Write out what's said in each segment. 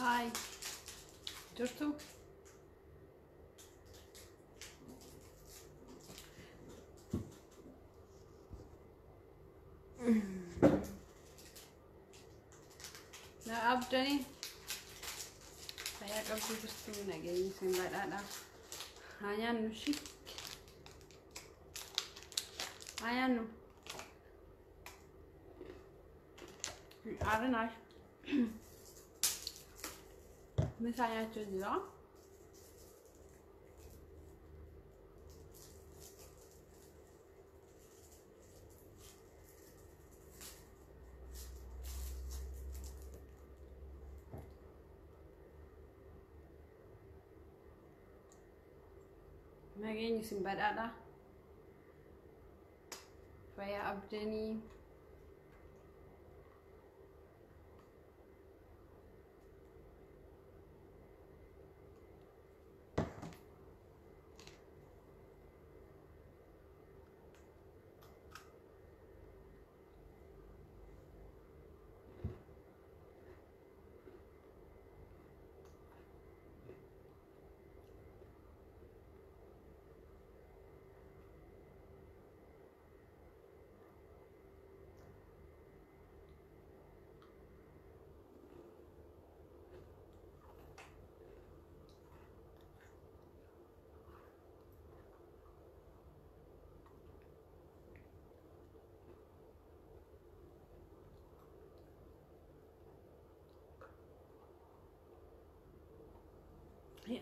هاي جرتو لا أبدني فيا قبل جرتو نجي سين بعد هاي نشي هاي أرناش مثلا تجرا ما جيني سنبدأ فيا أبدني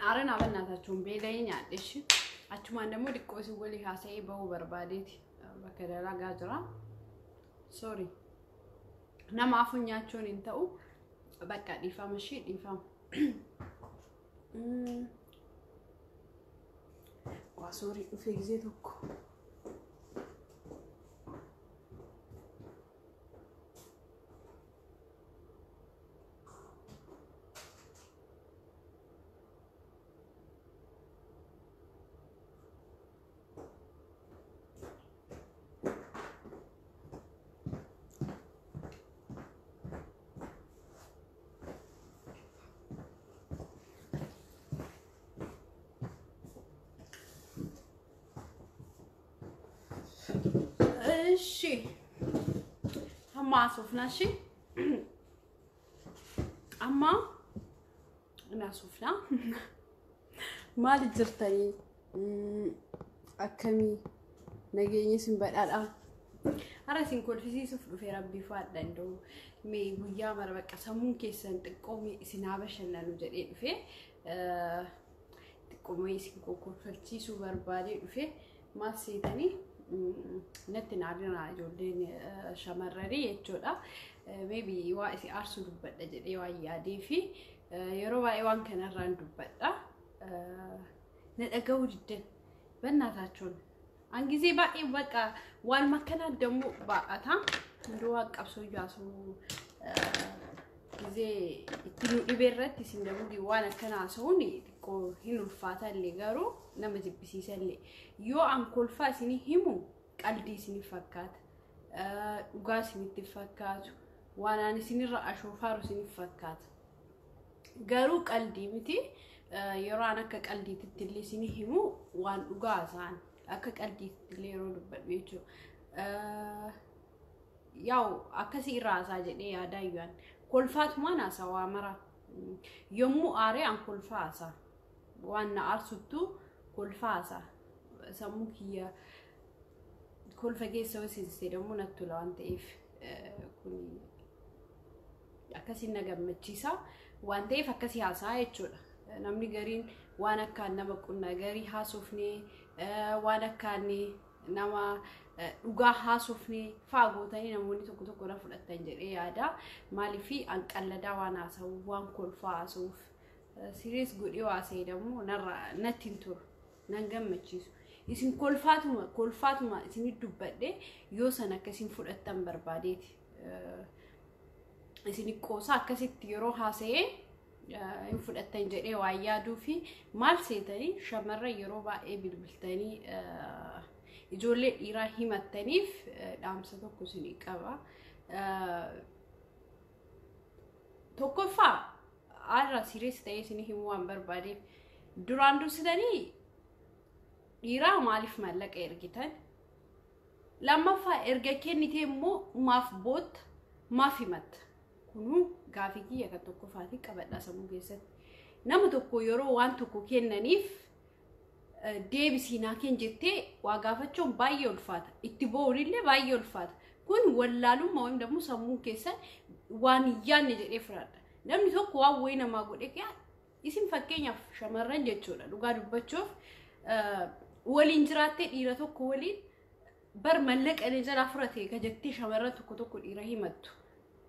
أرنا بنا تجوم بيدين يعيش أتوما نمو دكوسي ولي هاسي بهو برباديتي بكرة لا جاجرا سوري نما عفوا ياتشون انتو بكا ديفام الشيء ديفام وسوري في زيتك شي هم عصفنا شي أما أنا عصفنا ما لجرتني أكمي نجيني سنبدأ أرسين كل في سيسف في ربي فات لندو مي بيا مربك أسمون كيسن تقومي سنابش لنا نجري في تقومي سنكوكو فلتيسو بربادي في ما سيدني نتن عرنا جودين شمرري يجودا maybe وايسي أرسل دبّة جدي ويادي في يروى إيوان كان الران دبّة نتأجو جدا بناتاتون عنجزي بقى بقى والمكان دمو بقى تام نروق أبسو جاسو زي تلو إبرة تسندمو دي وانا كان عسوني كو هنو الفاتة اللي جارو نمزي بسيسة اللي يو عن كل فاسني همو قلدي سني فكات وقاسي متفكات وانا نسيني رأشو فارو سني فكات جارو قلدي متي يرانا كقلدي تتلي سني همو وان وقاسان أكك قلدي تتلي رودو بيجو ياو أكسي راسا جدي يا دايوان كل فات ما ناسا وامرا يومو آري عن كل فاسا وانا أرسلتو كل فاسا سموك هي كل فجأة سوي سيستيرمو نتلو أنت إف كوني أكسي نجم متشيسا وأنت إف أكسي هاسا يتشولا نمني جرين وانا كان نما كنا جري هاسوفني وانا كاني نما وجا هاسوفني فاقو تاني نموني تكو رفض التنجري هذا مالي في أنك الله دا وانا سو وان كل فاسوف سيريس قد يواسي دمو نرى نتنتور نجم متشيسو يسين كل فاتما يسين يدوبده يوسنا كسين فول التمبر بعديت يسين كوسا كسيت يروح سي يفول التنجري وعيادو في مال سيتاني شمرة يروبا بالبلتاني يجولي إراهيم التنيف دامسة كوسيني كابا توقفا arra serious ta'ee isin himuu waan barbaadeef duraan dursitanii dhiiraa maaliif mallaqa ergitan lammaffaa erga kennitee immoo maaf boot maaf himatta kunu gaafii kiyya kan tokko faatii qabadhaa sammuu keessatti nama tokko yeroo waan tokko kennaniif deebisiinaa kenn jettee waa gaafachuun baay'ee ulfaata itti bo'uunillee baay'ee ulfaata kun wallaalummaa wayim dammu sammuu keessatti waan yaanne jedhee firaadha namni tokko waan wayii namaa godhe kee isin fakkeenyaaf shamarran jechuudha dhugaa dubbachuuf waliin jiraattee dhiira tokko waliin bar mallaqa ne jala furate ka jettee shamarran tokko dhiira himattu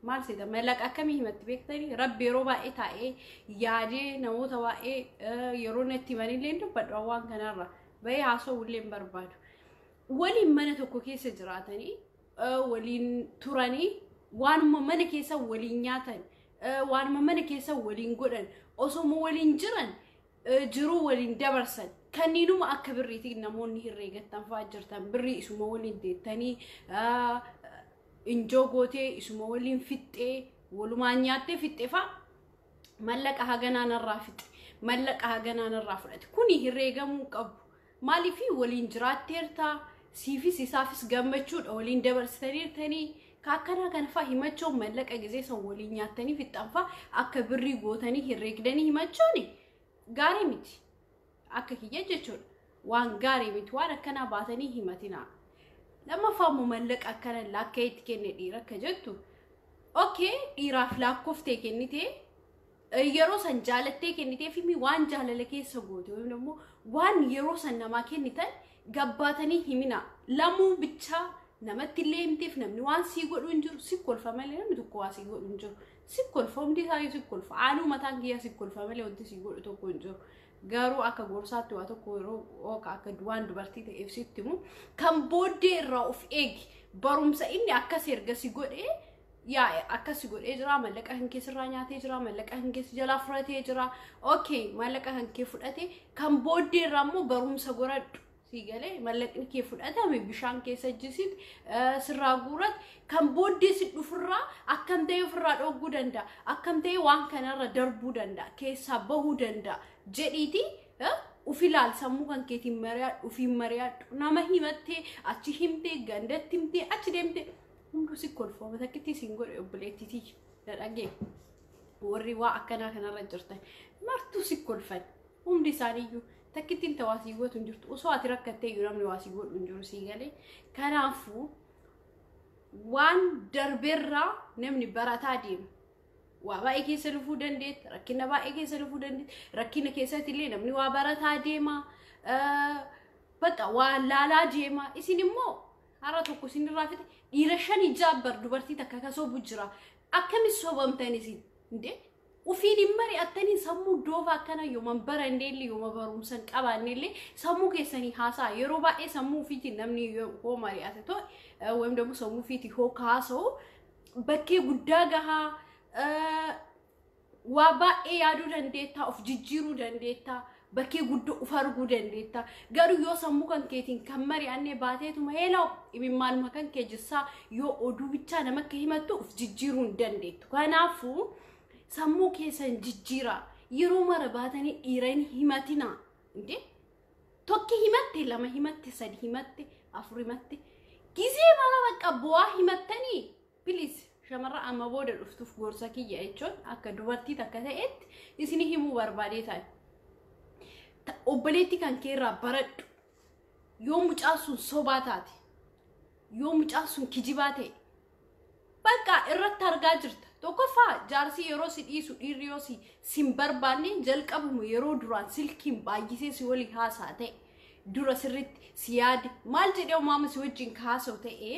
maal seeta mallaqa akkamii himatti beektanii rabbi yeroo baay'ee taa'ee yaadee namoota baay'ee yeroo natti manillee dubbadhu waan kanarra baay'ee haasawullee hin barbaadu waliin mana tokko keessa jiraatanii waliin turanii waanuma mana keessa waliin nyaatan waanuma mana keessa waliin godhan osoo waliin jiran jiruu waliin dabarsan kanniinuma akka birriitii namoonni herreegattan fa'aa jirtan birrii isuma waliin deettanii injoo gootee isuma waliin fixxee walumaan nyaattee fixxee fa'aa mallaqa haganaan irraa fixxe mallaqa haganaan irraa fudhate kuni herreegamuu qabu maaliif waliin jiraatteertaa siifis isaafis gammachuudha waliin dabarsitaniirtanii kaakkanaa kana fa'aa himachuun mallaqa gizee san waliin nyaattanii fixxan fa'aa akka birrii gootanii herreegdanii himachuuni gaarii miti akka kiyya jechuudha waan gaarii miti waan akkanaa baatanii himatinaa lama faamu mallaqa akkana lakka itti kenne dhiira akka jettu okay dhiiraaf lakkoftee kennite yeroo san jaalattee kennitee fi waan jaalala keessa goote wayim immoo waan yeroo san namaa kennitan gabbaatanii himina lamuu bichaa namatti illee himteef namni waan sii godhu hin jiru si kolfa malee namni tokko waa sii godhu hin jiru si kolfa hundi isaa si kolfa aanuu mataan kiyya si kolfa malee wanti sii godhu tokko hin jiru garuu akka gorsaatti waa tokko yeroo akka waan dubartii ta'eef sitti mu kan booddee irraa of eegi barumsa inni akkas erga si godhee yaa akkas godhee jira mallaqa hin keessirraa nyaatee jira mallaqa hin keessa jalaa fudhatee jira okay mallaqa hin kee fudhatee kan booddee irraa immoo barumsa goradhu sigale mallaqni kee fudhatame bishaan keessa jisit sirraa guurat kan booddee si dhufurraa akkam ta'e ofirraa dhogguu danda'a akkam ta'e waan kanarra darbuu danda'a keessa bahuu danda'a jedhiiti ufilaal sammuu kan keetiin mari'adhu ufiin mari'adhu nama himattee achi himtee gandatti himtee achi deemtee hundu si kolfoo matakkitti siin godhe obboleettitii dhagee warri waa akkanaa kanarra jirtan martuu si kolfan hundi isaaniiyyuu takkitiin tawaasii gootu hin jirtu osoo ati rakkattee yoo namni waasii godhu hin jiru sii galee kanaafuu waan darbeerraa namni barataa deema waa baay'ee keessa lufuu dandeetta rakkina baay'ee keessa lufuu dandeetta rakkina keessatti illee namni waa barataa deema baxa waa laalaa deema isin immoo hara tokko isin irraa fite dhiira 5 jabbar dubartii takka kasoo bujjira akkamis sobamtan isin inde ufiin mari attanii sammuu doofa akkana yooma barandeelli yooma barumsan qabaanneellee sammuu keessanii haasaa yeroo baay'ee sammuu ufiitiin namni yoo mari'ate to wayim dammo sammuu ufiitii hoo kaasoo bakkee guddaa gahaa waa baay'ee yaaduu dandeetta of jijjiiruu dandeetta bakkee guddoo uf arguu dandeetta garuu yoo sammuu kan keetiin kan mari'annee baateetuma heelaa imimmaan kan kee jirsaa yoo oduu bichaa nama akka himattu uf jijjiiruu hin dandeettu kanaafuu sammuu keessan jijjiira yeroo mara baatanii dhiiraan himatina inde tokki himatte lama himatte sadi himatte afur himatte gizee mara bakka bu'aa himattanii please shamarra amma booda dhuftuuf gorsa kiyya jechuun akka dubartii takka ta'etti isin himuu barbaadee ta'a obboleetti kan keerraa baradhu yoo mucaan sun sobaa taate yoo mucaan sun kijibaa ta'e bakka irratti argaa jirta tokkoffaa jaarsi yeroo si dhiisu dhiirri yoo sin barbaanne jalqabumu yeroo duraan silkiin baay'isee si wali haasaa ta'e dura sirritti si yaade maal jedhee uumama si wajjin kaasoo ta'e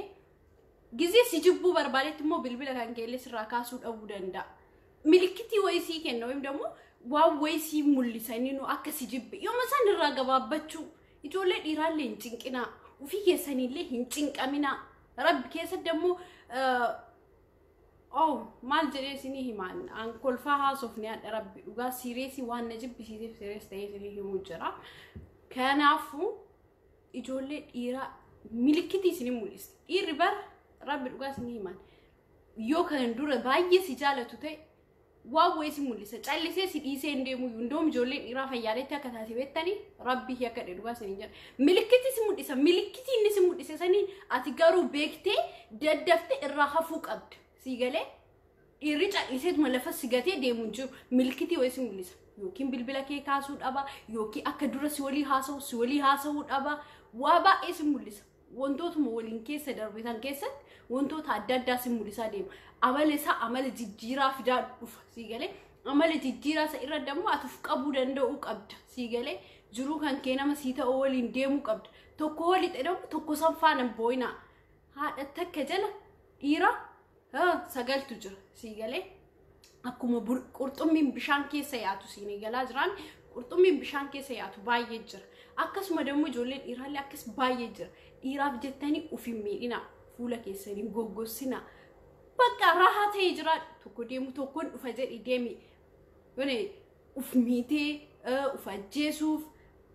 gizee si jibbuu barbaadetti immoo bilbila kan keellee sirraa kaasuu dhabuu danda'a milikitii wayisii kenna wayim dammoo waan wayisii mul'isanii nu akka si jibbe yooma san irraa gabaabbachuu ijoollee dhiiraallee hin cinqinaa ufii keessaniillee hin cinqaminaa rabbi keessatti dammoo maal jedhee isinii himaan an kolfaa haasofni adda rabbi dhugaa sireesii waan na jibbisiiseef sirees ta'ee isinii himuu jira kanaafuu ijoollee dhiiraa milikitii isinii mul'iste dhiirri bara rabbi dhugaa isinii himaan yoo kan dura baay'ee si jaalatu ta'e واو اسم ملسة تعال سيدي ندمو يندوم جولين إرافة ياريتها كتاتي بتاني ربي هي كده دواس نيجا ملكتي اسم ملسة ملكتي اسم ملسة سني أتجارو بيكتي ددفت الراحة فوق أبد سيجالي يرجع يسيد ملفس سيجاتي ديمونجو ملكتي واسم ملسة يوكين بالبلا كي كاسود أبا يوكي أكدر سولي هاسو أبا وابا اسم ملسة وانتوت مولين كيسة دربيتان كيسة وانتوت عدد اسم ملسة ديم عملسا عمل جيرا في دار سيجالي عمل جيرا سيرا دمو أتفق أبو دندو أبد سيجالي جرو كان كينا مسيتا أولين ديمو أبد توكولي تدم توكو صنفانا بوينا هذا تكجلا إيرا ها سجل تجر سيجالي أكو قرطمين بشان كي سياتو سينيجالا جران قرطمين بشان كي سياتو بايجر أكس مدمو جولين إيرا اللي أكس بايجر إيرا بجتاني وفي ميلنا فولا كيساني غوغوسينا بقى راحة تيجرا تقديم تكون وفجر إدمي يعني وفميتي وفجسوف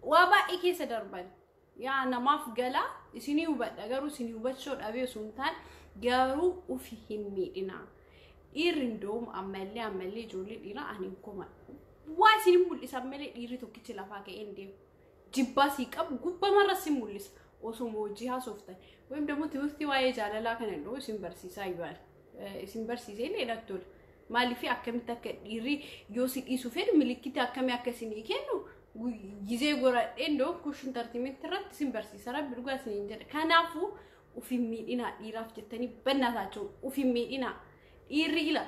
وابا إكي سدربان يعني ما في جلا سني وبد أجرو سني وبد شود أبي سلطان جارو وفيهم ميلنا إيرندوم عملي جولي إيرا أنيمكم واسيني مولس عملي إيري توكيتش لافاك إندي جباسيك أب جوبا مرة سيمولس وسموجيها سوفتة ويم دمو تبختي واي جالا لا كان عنده سيمبرسي سايبان سيمبرسي زي اللي نقول مالي في أكمل تكيري يوسك يسوفر ملكتي أكمل أكسيني كأنه جزء غورا إندو كوشن ترتيبين ترى سيمبرسي سارا بلغة سنينجر كنافو وفي مينا إيراف جتني بناتاچو وفي مينا إيري إلا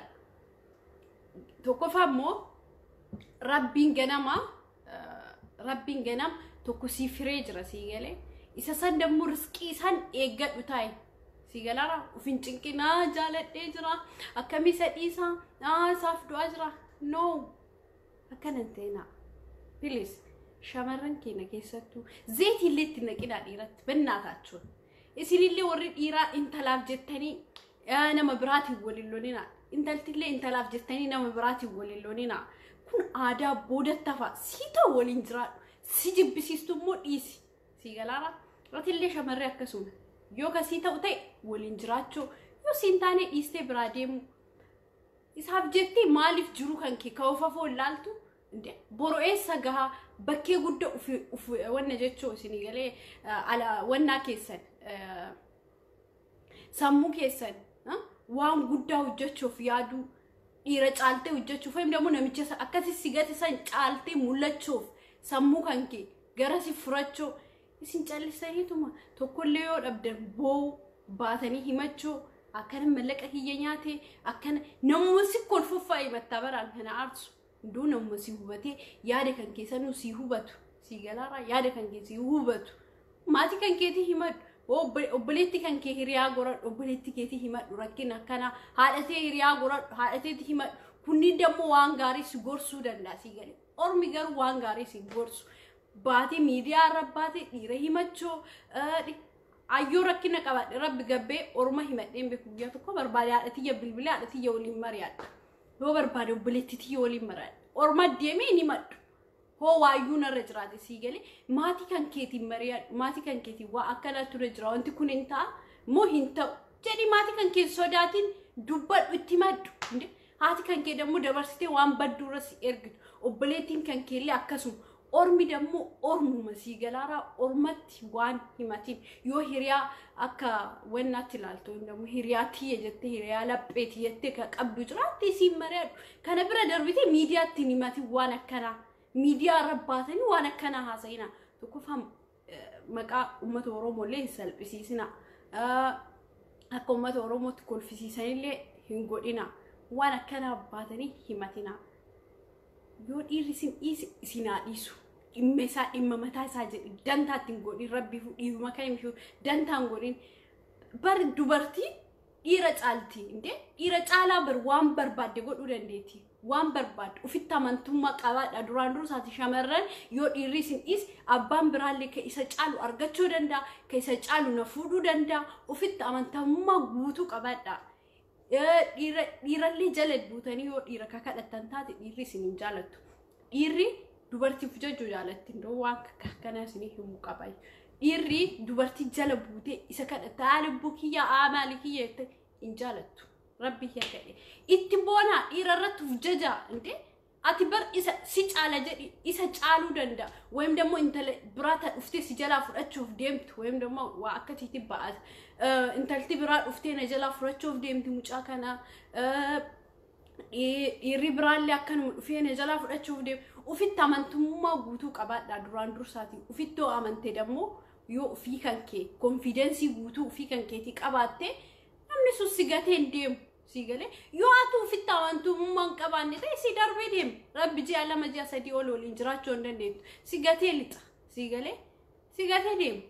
توكوفا مو ربين جنام توكوسي فريج راسيجله إذا سندم مرسكي سن إيجاد وتاي سيجلارا وفينشكنا جالت إجرا أكمل سديسا سافدو أجرا no أكننتينا بليز شمرن كينا كيساتو زيت اللي تنقينا ديرات بناتاچو إسيني اللي ورد إيرا إنت لاف جتني أنا مبراتي وللونينا إنت اللي إنت لاف جتني أنا مبراتي وللونينا كون عادا بودة تفا سيتا ولينجرا سيجب بسيستو مو إيسي سيجلارا راتي اللي شمرن أكسون يوكا سيتا وتاي ولينجراتشو يو سينتاني إيستي براديمو إسحاب جتي مالف جرو كانكي كوفا فول لالتو بروئي ساقها بكي قد وانا جتشو سينيغالي على وانا كيسان سامو كيسان وان قد وجتشو فيادو إيرا چالتي وجتشو فهم دمو نميچه أكاسي سيغاتي سان چالتي مولتشو سامو كانكي غراسي فراتشو إسين چالي سايتوما توكل ليو أبدر بو باتني همتشو أكان ملك أهيانياتي أكان نموسي كل ففاي متابر هنا عرضو دون مسيحوبتي يادي كان كيسانو سيحوبتو سيجلارا يادي كان كيسيحوبتو ماتي كان كيتي همت وبليتي كان كي هريا غورا وبليتي كيتي همت ركنا كنا هادتي هريا غورا هادتي همت كوني دمو وانغاري سغورسو دندا سيجلي أورمي غار وانغاري سغورسو باتي ميديا رباتي إيرا همتشو أيو ركنا كبار رب جبّي أورما همتين بكوجياتو كبر باليات أتيجي بالبلاد أتيجي ولي مريات هو بربادو بلتي تيجي ولي مريات أورما ديمي نمت هو وايونا رجراتي سيجلي ماتي كان كيتي مريات ماتي كان كيتي وأكلا ترجرا أنت كون أنت مو هنتا jadi mati kan ke sodatin dubbat uttimadu inde hati kan ke demu diversity wan badura si ergit obletin kan ke li akasum ormi demu ormu masigalara ormati wan himatin yo hiriya akka wenna tilalto demu hiriyati yejette hiriya lappeti yette ka qabdu jirati simare kana bira darbiti media tinimati wan akkana media rabbatani wan akkana hasayina to kufam maqa ummat oromo le salbisisina أكمل أورومو تقول في سيسانيلي هنقولنا وأنا كان باتني همتنا يود إيرسين سينا إيسو إما متى ساجد دانتا تنقولي ربي فو إيو ما كان يمشوا دانتا نقولين برد دبرتي إيرج آلتي إنده إيرج آلا وان برباد يقول ورنديتي وان برباد وفي التمن ثم قوات أدران روساتي شمرن يود إيرسين إيس أبان برالي كيسج آلو أرجتشو دندا كيسج آلو نفودو دندا وفي التمن ثم قوتو قوات دا إيرالي جلد بوتاني يود إيركاكا التنتات إيرسين جالتو إيري دبرتي فجأة جالت إنه وان كنا سنيه مقابل إيري دبرتي جلب بوتي إذا كانت تعلب بكية عملكية إن جالت ربي يكدي اتبونا إيرارت فججا انت أتبر إسا سيج على جدي إسا جالو دندا ويم دمو انت براتا أفتي سجلا فرأتشوف ديمت ويم دمو وأكتي تبعات انت التبرات أفتي نجلا فرأتشوف ديمت مجاكنا يريبران لي أكن فين نجلا فرأتشوف ديم وفي التامنتم ما قوتوك أباد دادران درساتي وفي التو آمنت دمو يو في كنكي confidence قوتو في كنكي تيك أبادتي أمني سو سيغاتين ديم سيغالي يو آتو في التامنتم ما قباني تاي سيدار بيديم ربي جي على مجا سيدي أولو الانجرات جوندن ديم سيغاتي لتا سيغالي سيغاتي ديم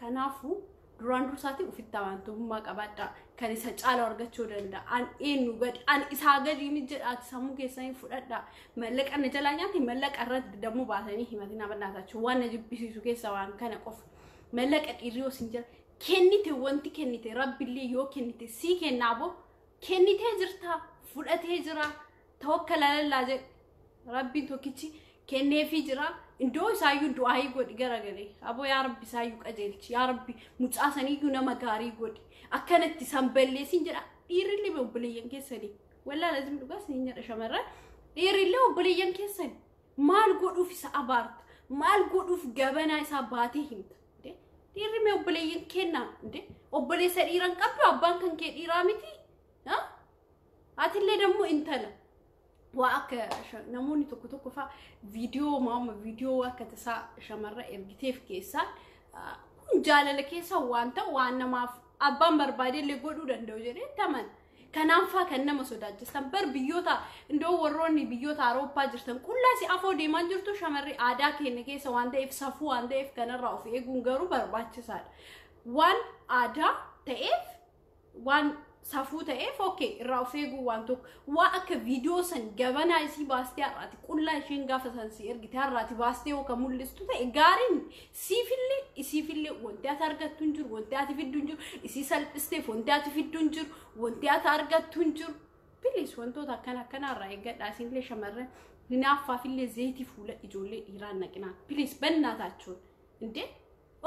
كنافو duraan dursaati ufitti amantummaa qabaadha kan isa caala argachuu danda'a an eenyu gad an isaa gadi ni jedhaati sammuu keessanii fudhadha mallaqa na jalaa nyaati mallaqa irratti dammoo baasanii himatina bannaatachu waan na jibbisiisu keessa waan kana qofa mallaqa dhiiriyoo sin jira kennite wanti kennite rabbillee yoo kennite sii kennaaboo kennitee jirta fudhatee jira tawakkala lallaa jedhe rabbiin tokkichi kenneefii jira indoo isaayyuu du'aayii godhi garagare aboo yaa rabbi isaayyuu qajeelchi yaa rabbi mucaasaniyyuu nama gaarii godhi akkanatti sanballeesin jedha dhiirrillee obboleeyyan keessanii wallaa lazim dhugaa siin jedha shamarran dhiirrillee obboleeyyan keessanii maal godhuuf isa abaarta maal godhuuf gabanaa isaa baatee himta dhiirri obboleeyyan kennaa obboleessa dhiiran qabdu abbaan kan kee dhiiraa miti atillee dammoo intala وأك نموني تكو فا فيديو ماما فيديو وكتسا شمرة إرجتيف كيسا جالة لكيسا وانتا وانا ما أبان بربادي اللي قولوا دندو جري تمام كنام فا كنا مسودات جستن بر بيوتا ندو وروني بيوتا أوروبا جستن كلها سي أفو ديمان جرتو شمرة عادا كيني كيسا وانتا إف صفو وانتا إف كنا رأوفي إيقونغارو برباد جساد وان عادا تأف وان سافو تأف أوكي رافيجو وانتو وأك فيديو سن جبنا يسي باستي راتي كلها شين قافة سنسير جتار راتي باستي وكمل لستو تأجارين سيفيلي وانتي أتارجت تنجر وانتي أتفيد تنجر يسي سالبستي وانتي أتفيد تنجر وانتي أتارجت تنجر بليس وانتو تكنا رايجت لاسين ليش مرة لنافع في اللي زيتي فولا يجولي إيران نكنا بليس بنا تاچون انتي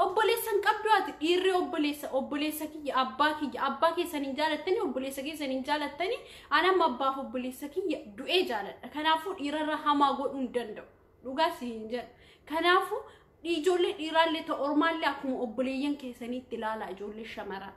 obboleessan qabduati dhiirri obboleessa kiyya abbaa keessan hin jaalattani obboleessa keessan hin jaalattani anam abbaaf obboleessa kiyya du'ee jaaladha kanaafuu dhiirarra hamaa godhuu hin danda'u dhugaa siin jedha kanaafuu ijoollee dhiiraallee ta ormaallee akkuma obboleeyyan keessaniitti ilaala ijoollee shamaraa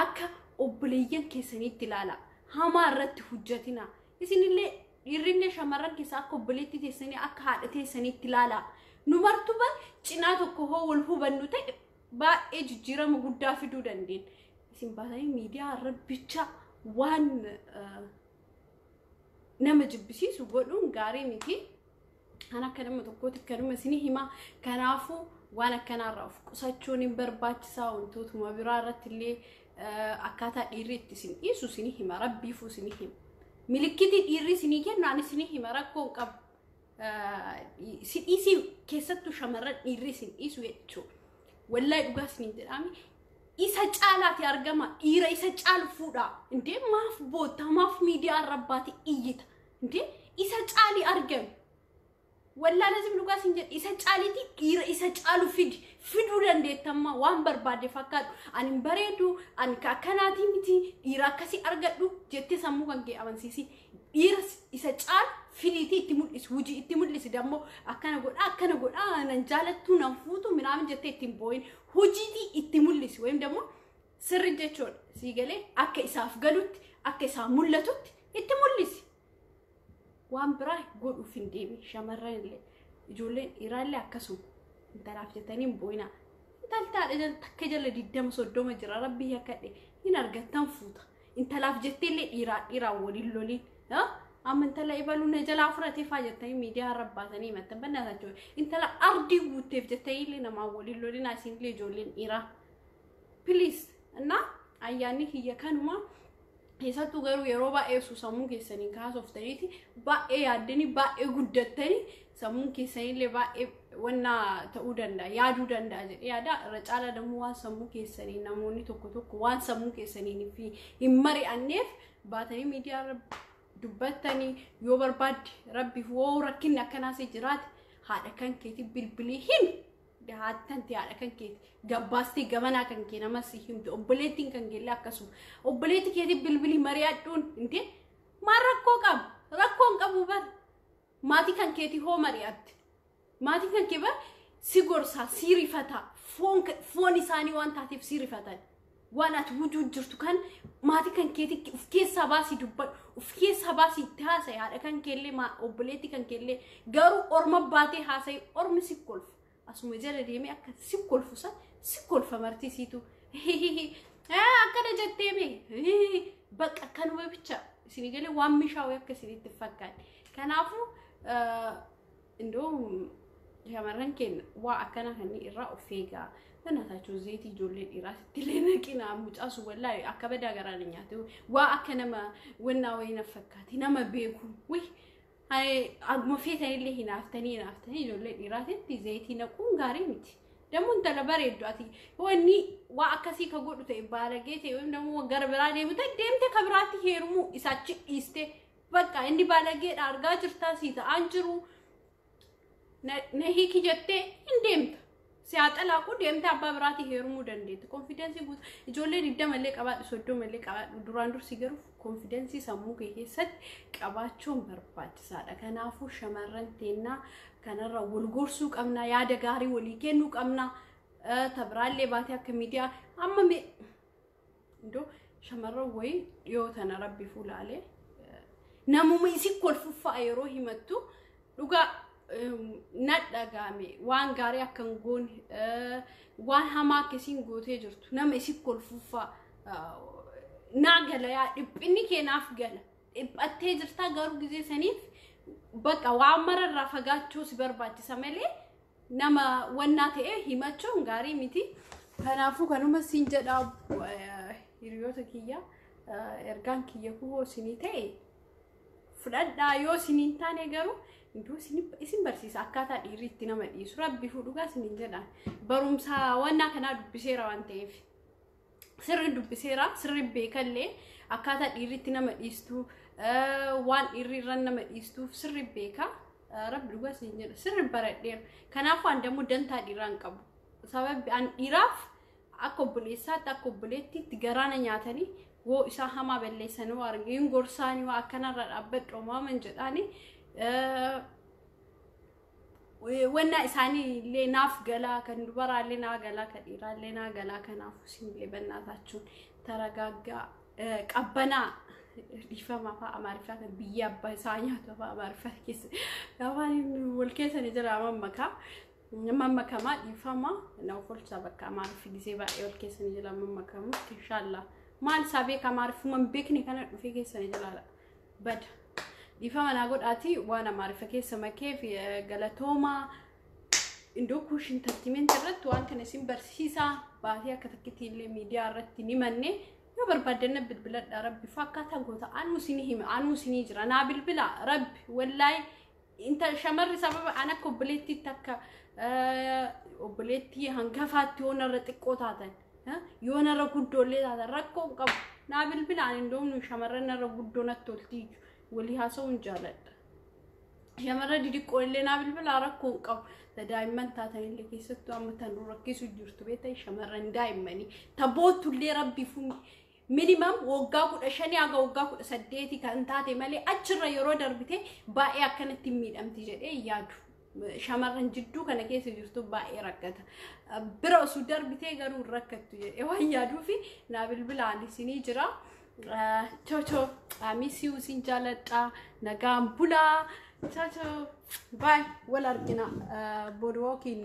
akka obboleeyyan keessaniitti ilaala hamaa irratti hojjetina isinillee dhiirrinne shamarran keessa akka obboleetti teessanii akka haadha teessaniitti ilaala numartuba cinaa tokko hoo wal hubannu ta'e baay'ee jijjiirama guddaa fiduu dandeen isin baasanii miidiyaa rabbicha waan nama jibbisiisu godhuun gaarii miti ana akka nama tokkooti kanuma isinii hima kanaafuu waan akkanaarraa of qusachuun hin barbaachisaa wantootuma biraa irratti illee akkaataa dhiirri itti isin dhiisu isinii hima rabbiifuu isinii hima milikitii dhiirri isinii kennu ani isinii hima rakkoon qabu سيدي كيستو شمرت إيريسين إيسو يتشو والله يبغى سنين ترامي إيسا جالات يارجما إيرا إيسا جال فودا إنتي ما في بوتا ما في ميديا رباتي إيجت إنتي إيسا جالي أرجم والله لازم نبغى سنين إيسا جالي تي إيرا إيسا جالو فيدو لندي تما وان بربادي فكاد أن بريدو أن كأكناتي متي إيرا كسي أرجدو جتة سمو كان كي أمان سيسي إيرا إيسا جال فيليتي تملس وجي تملس دمو أكنا قول أنا نجالت تنفوتو من عام جتة تيمبوين وجي دي تملس وين دمو سرجة شون سيجلي أك إساف قلوت أك إساف ملتوت تملس وان برا قول وفين ديمي شمرين اللي جولين إيران اللي أكسو انت عرفت تاني بوينا انت التالي تكجل ديدم صدوم جرا ربي يكدي هنا رجعت تنفوت انت عرفت اللي إيران ولي اللولي ها أما انت لا يبالون جل عفرتي فاجتني ميديا رباتني ما تبنى ذاتو انت لا أرضي وتف جتني لنا ما ولي اللولي ناسين لي جولين إيران بليز أنا أياني هي كانوا ما هيساتو غيرو يروبا إيسو سامون كيسانين كاس of تريتي با إيه عدني با إيه قدتني سامون كيسانين لي با إيه وانا تودن دا يادو دن دا يادا رجالا دموا سامون كيسانين نموني توكو وان سامون كيسانين في إمري النف باتني ميديا رب دبتني يوبر باد ربي هو ركنا كناسي جرات هذا كان كتير بالبليهم haatan ti ala kan ke gabbasti gamana kan ke nama si himtu obboleettiin kan ke lakkasu obboleetti keeti bilbili mari'adhuun inte marrakko rakkoon qabu bar maati kan keeti hoo mari'atti maati kan ke bar si gorsa si rifata foon isaanii waan taateef si rifatan waan ati wujud jirtu kan maati kan keeti uf keessa baasi dubban uf keessa baasi taasa yaada kan kelle ma obboleetti kan kelle garu orma baate haasay ormi si kolf asuma jala deeme akka si kolfusa si kolfa martisiitu akkana jetteeme bakka kanuma bicha sinigale waan mishaw akka sinitti fakkaan kanaafu indoo shamarran kenna waa akkana kan irraa ofeegaa Natacho zeti jolle irratti leenaqina mucaasu wallahi akka bada garaan nyaatu waa akka nama wanna wayna fakkaati nama beeku wi ay agma feetanillee hinaaftanii jolle irratti zeti naquun gaarii miti damun tala bareedu ati wani waa akkasii ka godhu ta'e baalageete wani damu gara biraa deemte deemte ka biraatti heerumu isaachi dhiiste bakka inni baalageedha argaa jirtaa si ta'an jiru na hiki jettee hin deemta siyaatala ku deemte abbaa biraatti heerumuu dandeetti confidence guut ijoollee didda malee qabaadhu soddoo malee qabaadhu duraan dursi garuu confidence sammuu kee keessatti qabaachuun barbaachisaadha kanaafuu shamarran teennaa kanarra wal gorsuu qabna yaada gaarii walii kennuu qabna tabraallee baatee akka miidiyaa amma indoo shamarran wayi yoo tana rabbi fuulaalee namuma isi kolfuffaa yeroo himattu dhugaa nadhagame waan gaarii akkan goon waan hamaa kesin gootee jirtu nama isi kolfufa naagala yaa dhiphini keenaaf gala dhiphattee jirta garuu gizee saniif bakka waan mararraa fagaachuu si barbaachisa malee nama wannaa ta'e himachuun gaarii miti kanaafuu kanuma siin jedha hiriyoota kiyya ergaan kiyya kuwoo sinii ta'e fudhadhaa yoo siniin taane garuu indoo isin barsiisa akkaataa dhiiritti nama dhiisu rabbi fuudhugaa sinin jedhaan barumsa wanna kana dubbiseera waan ta'eef sirri dubbiseera sirri beekallee akkaataa dhiiritti nama dhiistu waan dhiirrirran nama dhiistuuf sirri beeka rabbi dhugaa sinin jedha sirri baradheera kanaafuu andamu dantaa dhiiraan qabu sababbi an dhiiraaf akka obboleessaatti akka obboleettiitti garaana nyaatanii woo isaa hamaa balleessanii waa argeen gorsaanii waa akkanarra dhaabbadhu maaman jedhaanii wanna isaanii illee naaf galaa kan dubaraallee naa galaa kan dhiiraallee naa galaa kanaafuu sinillee bannaataachuun taragaaggaa qabbanaa dhiifama afaa amaariffaa kan biyya abbaa isaa nyaatu afaa amaariffaa keessa gabaan wal keessanii jira mammakamaa dhiifama naaf olcha bakka amaariffi gisee baay'ee wal keessanii jira mammakamu inshaallah maal sabee kamaarifuman beekni kana dhufee keessanii jira bada dhiifama naa godhaati waan amaariffa keessa makeef galatooma indoo kushin tartiiment irratti waan kana isin barsiisaa baatee akka takkitti illee miidiyaa irratti ni manne yoo barbaadanna bilbiladha rabbi fakkaataa goota anu sinii hime anu sinii jira naa bilbila rabbi wallahi inta shamarri sababa ana akka obboleettiitti akka obboleettii hangafaatti yoo narra xiqqoo taatan yoo narra guddoollee taatan rakkoo qabu naa bilbila indoo shamarran narra guddoo natti toltii wali haasawun jaaladha shamarra didiqqoo illee naa bilbila rakkoo qabu daa'imman taatan illee keessattuu amma tan rakkisu jirtu beeta shamarran daa'immanii tabootullee rabbi fuuni minimum waggaa 15 haga waggaa 18 kan taate malee achirra yeroo darbite baay'ee akkanatti miidhamti jedhee yaadu shamarran jidduu kana keessa jirtu baay'ee rakkata bira osoo darbite garuu rakkattu jedhee waan yaaduufi naa bilbilaan isinii jira ciao amisi usin jaladha nagaan bulaa ciao bye wal argina boardwalking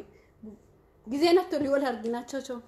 gizeenatti wal argina ciao